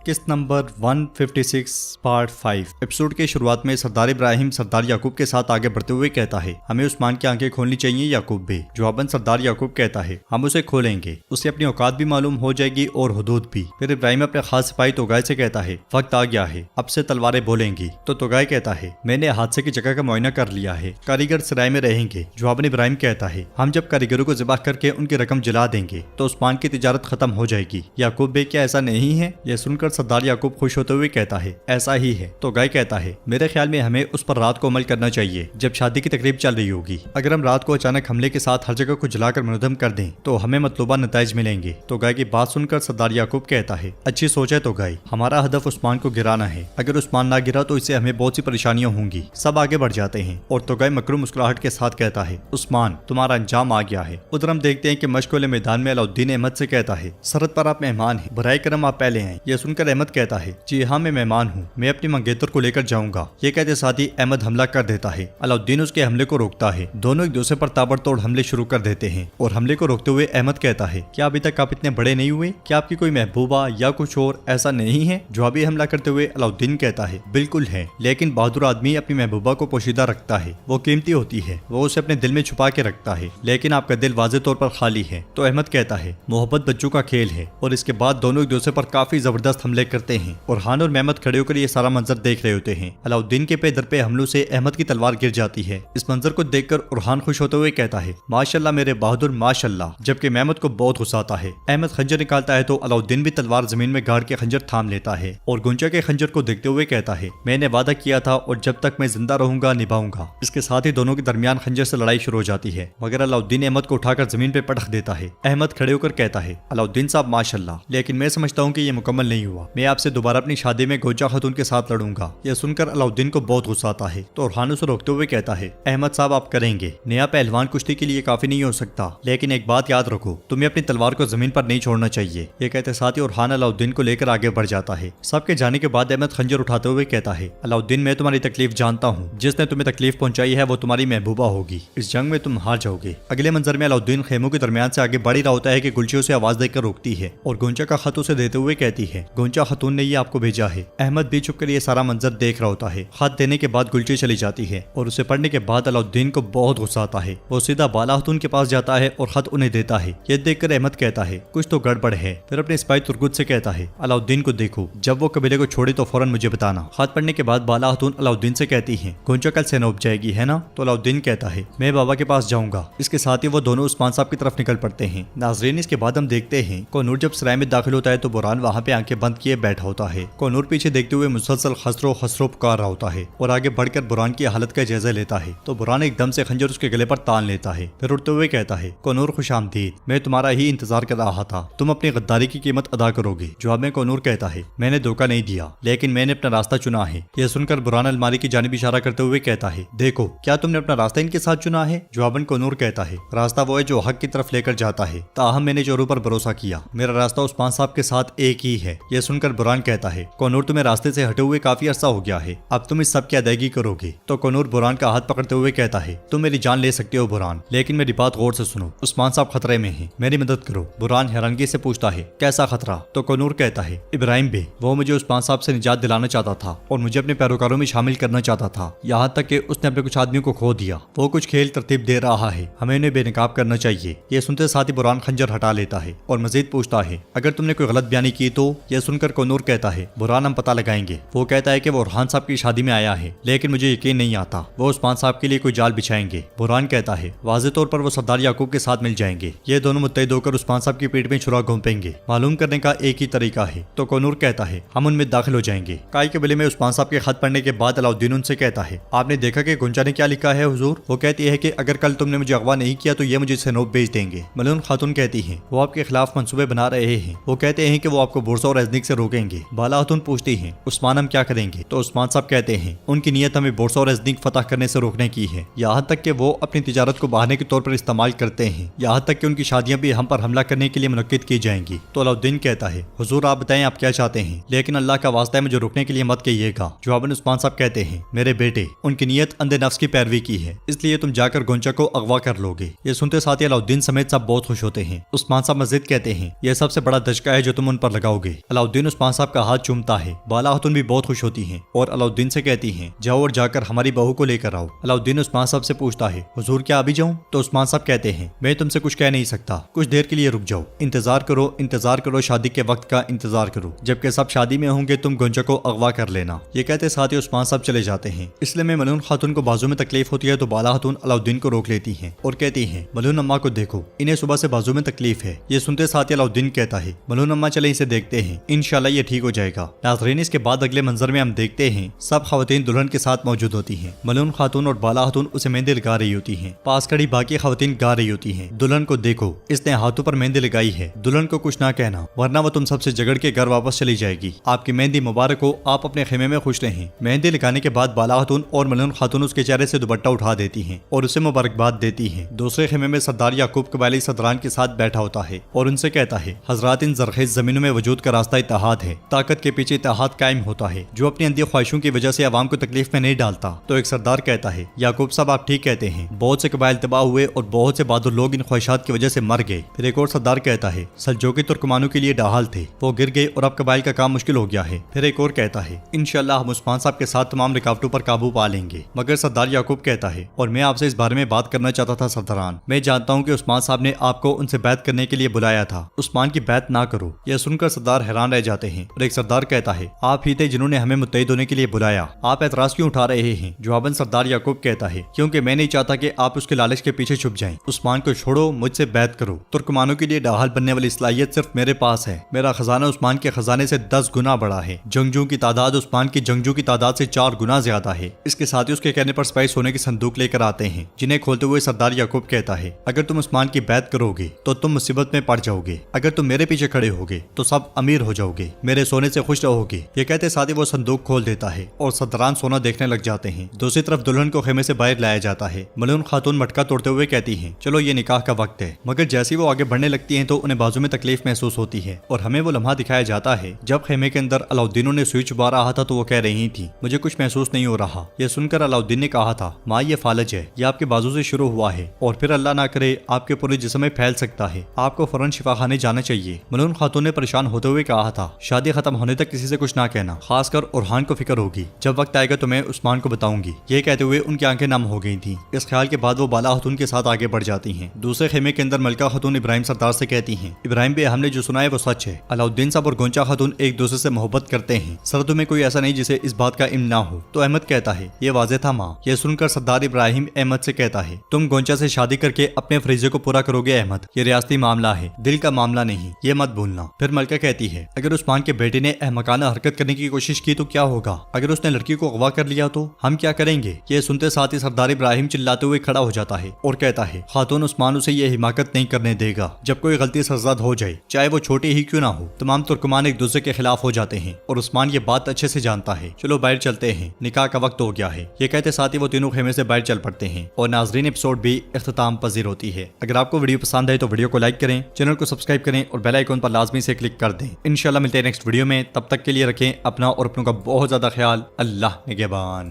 किस्त number 156 part 5। Episode के शुरुआत में सरदार इब्राहिम सरदार याकूब के साथ आगे बढ़ते हुए कहता है, हमें उस्मान की आंखें खोलनी चाहिए। याकूब भी। जवाबन सरदार याकूब कहता है, हम उसे खोलेंगे, उसे अपनी औकात भी मालूम हो जाएगी और हुदूद भी। फिर इब्राहिम अपने खास सिपाही तोगाय से कहता है, वक्त आ गया है, अब से तलवारें बोलेंगी। तो तोगाय कहता है, मैंने हादसे की जगह का मुआयना कर लिया है, कारीगर सराय में रहेंगे। जवाबन इब्राहिम कहता है, हम जब कारीगरों को ज़िबा करके उनकी रकम जला देंगे तो उस्मान की तिजारत खत्म हो जाएगी। याकूब बे, क्या ऐसा नहीं है? यह सुनकर सरदार याकूब खुश होते हुए कहता है, ऐसा ही है। तो गाय कहता है, मेरे ख्याल में हमें उस पर रात को अमल करना चाहिए जब शादी की तकरीब चल रही होगी। अगर हम रात को अचानक हमले के साथ हर जगह को जलाकर मुनहदम कर दें तो हमें मतलूबा नताइज मिलेंगे। तो गाय की बात सुनकर सरदार याकूब कहता है, अच्छी सोच है तो गाय, हमारा हदफ उस्मान को गिराना है। अगर उस्मान ना गिरा तो इससे हमें बहुत सी परेशानियां होंगी। सब आगे बढ़ जाते हैं और तो गाय मकरू मुस्कुराहट के साथ कहता है, उस्मान, तुम्हारा अंजाम आ गया है। उधर हम देखते हैं कि मश्क वाले मैदान में अलाउद्दीन अहमद से कहता है, सरहद पर आप मेहमान हैं, बराए करम आप पहले हैं। यह सुनकर अहमद कहता है, जी हाँ मैं मेहमान हूँ, मैं अपनी मंगेतर को लेकर जाऊंगा। ये कहते साथ ही अहमद हमला कर देता है। अलाउद्दीन उसके हमले को रोकता है। दोनों एक दूसरे पर ताबड़तोड़ हमले शुरू कर देते हैं और हमले को रोकते हुए अहमद कहता है, क्या अभी तक आप इतने बड़े नहीं हुए? क्या आपकी कोई महबूबा या कुछ और ऐसा नहीं है? जवाबी हमला करते हुए अलाउद्दीन कहता है, बिल्कुल है, लेकिन बहादुर आदमी अपनी महबूबा को पोशीदा रखता है, वो कीमती होती है, वो उसे अपने दिल में छुपा के रखता है, लेकिन आपका दिल वाज़ेह तौर पर खाली है। तो अहमद कहता है, मोहब्बत बच्चों का खेल है। और इसके बाद दोनों एक दूसरे पर काफी जबरदस्त हमले करते हैं। और मेहमद खड़े होकर ये सारा मंजर देख रहे होते हैं। अलाउद्दीन के पे दर पे हमलों से अहमद की तलवार गिर जाती है। इस मंजर को देखकर उरहान खुश होते हुए कहता है, माशाल्लाह मेरे बहादुर माशाल्लाह। जबकि मेहमद को बहुत गुस्सा आता है। अहमद खंजर निकालता है तो अलाउद्दीन भी तलवार जमीन में गाड़ के खंजर थाम लेता है और गुंजा के खंजर को देखते हुए कहता है, मैंने वादा किया था और जब तक मैं जिंदा रहूंगा निभाऊंगा। इसके साथ ही दोनों के दरमियान खंजर से लड़ाई शुरू हो जाती है, मगर अलाउद्दीन अहमद को उठाकर जमीन पे पटक देता है। अहमद खड़े होकर कहता है, अलाउद्दीन साहब माशाल्लाह, लेकिन मैं समझता हूँ कि ये मुकम्मल नहीं हुआ। मैं आपसे दोबारा अपनी शादी में गोंजा खातून के साथ लड़ूंगा। यह सुनकर अलाउद्दीन को बहुत गुस्सा आता है तो उरहान उसे रोकते हुए कहता है, अहमद साहब आप करेंगे, नया पहलवान कुश्ती के लिए काफी नहीं हो सकता, लेकिन एक बात याद रखो, तुम्हें अपनी तलवार को जमीन पर नहीं छोड़ना चाहिए। ये कहते साथ ही उरहान अलाउद्दीन को लेकर आगे बढ़ जाता है। सबके जाने के बाद अहमद खंजर उठाते हुए कहता है, अलाउद्दीन मैं तुम्हारी तकलीफ जानता हूँ, जिसने तुम्हें तकलीफ पहुंचाई है वो तुम्हारी महबूबा होगी। इस जंग में तुम हार जाओगे। अगले मंजर में अलाउद्दीन खेमों के दरमियान से आगे बढ़ ही रहा होता है कि गुलची उसे आवाज देकर रोकती है और गोंजा का खत उसे देते हुए कहती है, गोंजा खातून ने ये आपको भेजा है। अहमद भी छुपकर ये सारा मंजर देख रहा होता है। खत देने के बाद गुलची चली जाती है और उसे पढ़ने के बाद अलाउद्दीन को बहुत गुस्सा आता है। वो सीधा बाला खातून के पास जाता है और खत उन्हें देता है। ये देखकर अहमद कहता है, कुछ तो गड़बड़ है। फिर अपने सिपाही तुर्गुत से कहता है, अलाउद्दीन को देखो, जब वो कबीले को छोड़े तो फौरन मुझे बताना। खत पढ़ने के बाद बाला खातून अलाउद्दीन से कहती है, गोंजा कल सेना उब जाएगी है ना? तो अलाउद्दीन कहता है, मैं बाबा के पास जाऊंगा। इसके साथ ही वो दोनों उस्मान साहब की तरफ निकल पड़ते हैं। नाजरीन, इसके बाद हम देखते हैं कोनूर जब सराय में दाखिल होता है तो बुरहान वहाँ पे आंखें बंद किए बैठा होता है। कोनूर पीछे देखते हुए मुसलसल खसरो खसरो पुकार रहा होता है और आगे बढ़कर बुरहान की हालत का जायजा लेता है। तो बुरहान एकदम से खंजर उसके गले पर तान लेता है। फिर उठते हुए कहता है, कोनूर खुशामदीद, मैं तुम्हारा ही इंतजार कर रहा था, तुम अपनी गद्दारी की कीमत अदा करोगे। जवाब में कोनूर कहता है, मैंने धोखा नहीं दिया, लेकिन मैंने अपना रास्ता चुना है। यह सुनकर बुरहान अलमारी की जानिब इशारा करते हुए कहता है, देखो क्या तुमने अपना रास्ता इनके साथ चुना है? जवाबन कोनूर कहता है, रास्ता वो है जो हक की तरफ लेकर जाता है, ताहम मैंने जोरों पर भरोसा किया, मेरा रास्ता उस्मान साहब के साथ एक ही है। यह सुनकर बुरहान कहता है, कोनूर तुम्हें रास्ते से हटे हुए काफी अरसा हो गया है, अब तुम इस सब की अदायगी करोगे। तो कोनूर बुरहान का हाथ पकड़ते हुए कहता है, तुम मेरी जान ले सकते हो बुरहान, लेकिन मेरी बात गौर से सुनो, उस्मान साहब खतरे में हैं, मेरी मदद करो। बुरहान हैरानगी से पूछता है, कैसा खतरा? तो कोनूर कहता है, इब्राहिम बे, वो मुझे उस्मान साहब से निजात दिलाना चाहता था और मुझे अपने पैरोकारों में शामिल करना चाहता था, यहाँ तक कि उसने अपने कुछ आदमियों को खो दिया। वो कुछ खेल तरतीब दे रहा है, हमें उन्हें बेनकाब करना चाहिए। ये सुनते साथ ही बुरहान खंजर हटा लेता है और मजीद पूछता है, अगर तुमने कोई गलत बयानी की तो? यह सुनकर कोनूर कहता है, बुरहान हम पता लगाएंगे। वो कहता है कि वो उरहान साहब की शादी में आया है, लेकिन मुझे यकीन नहीं आता वो उस्मान साहब के लिए कोई जाल बिछाएंगे। बुरहान कहता है, वाज़ेह तौर पर वो सरदार याकूब के साथ मिल जाएंगे। ये दोनों मुत्तहिद होकर उस्मान साहब की पीठ में छुरा घोंपेंगे। मालूम करने का एक ही तरीका है। तो कोनूर कहता है, हम उनमें दाखिल हो जाएंगे। काई कबीले में उस्मान साहब के खत पढ़ने के बाद अलाउद्दीन उनसे कहता है, आपने देखा कि गुंजा ने क्या लिखा है हुजूर? वो कहती है कि अगर कल तुमने मुझे अगवा नहीं किया तो ये मुझे सेनोब भेज देंगे। मलून खातून कहती है, वो आपके खिलाफ मंसूबे बना रहे हैं। वो कहते हैं कि वो आपको बुरसा और अजनीक से रोकेंगे। बाला खातून पूछती है, उस्मान हम क्या करेंगे? तो उस्मान साहब कहते हैं, उनकी नीयत हमें बुरसा और अजनीक फतह करने से रोकने की है, यहाँ तक कि वो अपनी तिजारत को बहाने के तौर पर इस्तेमाल करते हैं, यहाँ तक कि उनकी शादियां भी हम पर हमला करने के लिए मुनक्किद की जाएंगी। तो अलाउद्दीन कहता है, हुजूर आप बताएं आप क्या चाहते हैं, लेकिन अल्लाह का वास्ता है मुझे रोकने के लिए मत कहिएगा। जवाबन उस्मान साहब कहते हैं, मेरे बेटे, उनकी नीयत अंधे नफ्स की पैरवी की है, इसलिए तुम जाकर गोंचा को अगवा कर लोगे। ये सुनते साथ ही अलाउद्दीन समेत सब बहुत खुश होते हैं। उस्मान साहब मजीद कहते हैं, यह सबसे बड़ा दचका है जो तुम उन पर लगाओगे। अलाउद्दीन अलाउद्दीन उस्मान साहब का हाथ चूमता है। बाला खातून भी बहुत खुश होती हैं और अलाउद्दीन से कहती हैं जाओ और जाकर हमारी बहू को लेकर आओ। अलाउद्दीन उस्मान साहब से पूछता है हुजूर क्या अभी जाऊं? तो उस्मान साहब कहते हैं मैं तुमसे कुछ कह नहीं सकता, कुछ देर के लिए रुक जाओ, इंतजार करो, शादी के वक्त का इंतजार करो, जबकि सब शादी में होंगे तुम गोंचा को अगवा कर लेना। ये कहते साथ ही उस्मान साहब चले जाते हैं। इसलिए में मलून खातून को बाजू में तकलीफ होती है तो बाला खातून अलाउद्दीन को रोक लेती हैं और कहती हैं मलून अम्मा को देखो, इन्हें सुबह से बाजू में तकलीफ है। ये सुनते साथ ही अलाउद्दीन कहता है मलून अम्मा चले इसे देखते हैं, इंशाल्लाह ये ठीक हो जाएगा। नाज़रीन इसके बाद अगले मंजर में हम देखते हैं सब खवातीन दुल्हन के साथ मौजूद होती हैं। मलून खातून और बाला खातून उसे मेहंदी लगा रही होती हैं। पास खड़ी बाकी खवातीन गा रही होती हैं दुल्हन को देखो इसने हाथों पर मेहंदी लगाई है, दुल्हन को कुछ ना कहना वरना वो तुम सबसे झगड़ के घर वापस चली जाएगी। आपकी मेहंदी मुबारक हो, आप अपने खेमे में खुश रहें। मेहंदी लगाने के बाद बाला खातून और मलून खातून उसके चेहरे से दुपट्टा उठा देती हैं और उसे मुबारकबाद देती हैं। दूसरे खेमे में सरदार याकूब कबायली सदरान के साथ बैठा होता है और उनसे कहता है हजरात इन जरखेज जमीनों में वजूद का रास्ता इत्तेहाद है, ताकत के पीछे इत्तेहाद कायम होता है जो अपनी अंधी ख्वाहिशों की वजह से आवाम को तकलीफ में नहीं डालता। तो एक सरदार कहता है याकूब साहब आप ठीक कहते हैं, बहुत से कबाइल तबाह हुए और बहुत से बहादुर लोग इन ख्वाहिशात की वजह से मर गए। फिर एक और सरदार कहता है सल्जोकी तुर्कमानों के लिए डाहाल थे, वो गिर गए और अब कबाइल का काम मुश्किल हो गया है। फिर एक और कहता है इंशाल्लाह हम उस्मान साहब के साथ तमाम रुकावटों पर काबू पा लेंगे। मगर सरदार याकूब कहता है और मैं आपसे इस बारे में बात करना चाहता था सरदारान, मैं जानता हूँ कि उस्मान साहब ने आपको उनसे बैत करने के लिए बुलाया था, उस्मान की बैत ना करो। यह सुनकर सरदार हैरान रह जाते हैं और एक सरदार कहता है आप ही थे जिन्होंने हमें मुत्तहिद होने के लिए बुलाया, आप ऐतराज क्यों उठा रहे हैं? जवाबन सरदार याकूब कहता है क्योंकि मैं नहीं चाहता कि आप उसके लालच के पीछे छुप जाएं। उस्मान को छोड़ो, मुझसे बैत करो। तुर्कमानों के लिए डाहाल बनने वाली सलाहियत सिर्फ मेरे पास है। मेरा खजाना उस्मान के खजाने से 10 गुना बड़ा है। जंगजू की तादाद उस्मान की जंगजू की तादाद से 4 गुना ज्यादा है। इसके साथ ही उसके कहने पर सिपाही सोने की संदूक लेकर आते हैं जिन्हें खोलते हुए सरदार याकूब कहता है अगर तुम उस्मान की बैत करोगे तो तुम मुसीबत में पड़ जाओगे, अगर तुम मेरे पीछे खड़े होगे तो सब अमीर हो जाओगे, मेरे सोने से खुश रहोगे। ये कहते साथ ही वो संदूक खोल देता है और सरदारान सोना देखने लग जाते हैं। दूसरी तरफ दुल्हन को खेमे से बाहर लाया जाता है। मलून खातून मटका तोड़ते हुए कहती हैं चलो ये निकाह का वक्त है। मगर जैसे वो आगे बढ़ने लगती हैं तो उन्हें बाजू में तकलीफ महसूस होती है और हमें वो लम्हा दिखाया जाता है जब खेमे के अंदर अलाउद्दीन ने सुई चुबा रहा था तो वो कह रही थी मुझे कुछ महसूस नहीं हो रहा। यह सुनकर अलाउद्दीन ने कहा था माँ ये फालज है, ये आपके बाजू से शुरू हुआ है और फिर अल्लाह ना करे आपके पूरे जिस्म में फैल सकता है, आपको फौरन शिफाखाने जाना चाहिए। मलून खातून ने परेशान होते हुए कहा था शादी खत्म होने तक किसी से कुछ ना कहना, खासकर उरहान को फिक्र होगी, जब वक्त आएगा तो मैं उस्मान को बताऊंगी। ये कहते हुए उनकी आंखें नम हो गई थी। इस ख्याल के बाद वो बाला खातून के साथ आगे बढ़ जाती हैं। दूसरे खेमे के अंदर मलका खातून इब्राहिम सरदार से कहती हैं इब्राहिम भाई हमने जो सुना है वो सच है, अलाउद्दीन साहब और गोंचा खातून एक दूसरे से मोहब्बत करते हैं, सरहदों में कोई ऐसा नहीं जिसे इस बात का इल्म ना हो। तो अहमद कहता है ये वाज़ेह था माँ। यह सुनकर सरदार इब्राहिम अहमद से कहता है तुम गोंचा से शादी करके अपने फरीजे को पूरा करोगे अहमद, ये रियासती मामला है, दिल का मामला नहीं, ये मत भूलना। फिर मलका कहती है अगर उस्मान के बेटे ने अहमकाना हरकत करने की कोशिश की तो क्या होगा, अगर उसने लड़की को अगवा कर लिया तो हम क्या करेंगे। ये सुनते साथ ही सरदार इब्राहिम चिल्लाते हुए खड़ा हो जाता है और कहता है खातून उस्मान उसे ये हिमाकत नहीं करने देगा, जब कोई गलती सरजद हो जाए चाहे वो छोटी ही क्यों ना हो। तमाम तुर्कमान एक दूसरे के खिलाफ हो जाते हैं और उस्मान ये बात अच्छे से जानता है। चलो बाहर चलते हैं, निकाह का वक्त हो गया है। ये कहते साथ ही वो तीनों खेमे से बाहर चल पड़ते हैं और नाजरीन एपिसोड भी इख्तिताम पजीर होती है। अगर आपको वीडियो पसंद आए तो वीडियो को लाइक करें, चैनल को सब्सक्राइब करें और बेल आइकन पर लाजमी से क्लिक कर दें। इंशाल्लाह मिलते हैं नेक्स्ट वीडियो में, तब तक के लिए रखें अपना और अपनों का बहुत ज्यादा ख्याल। अल्लाह निगहबान।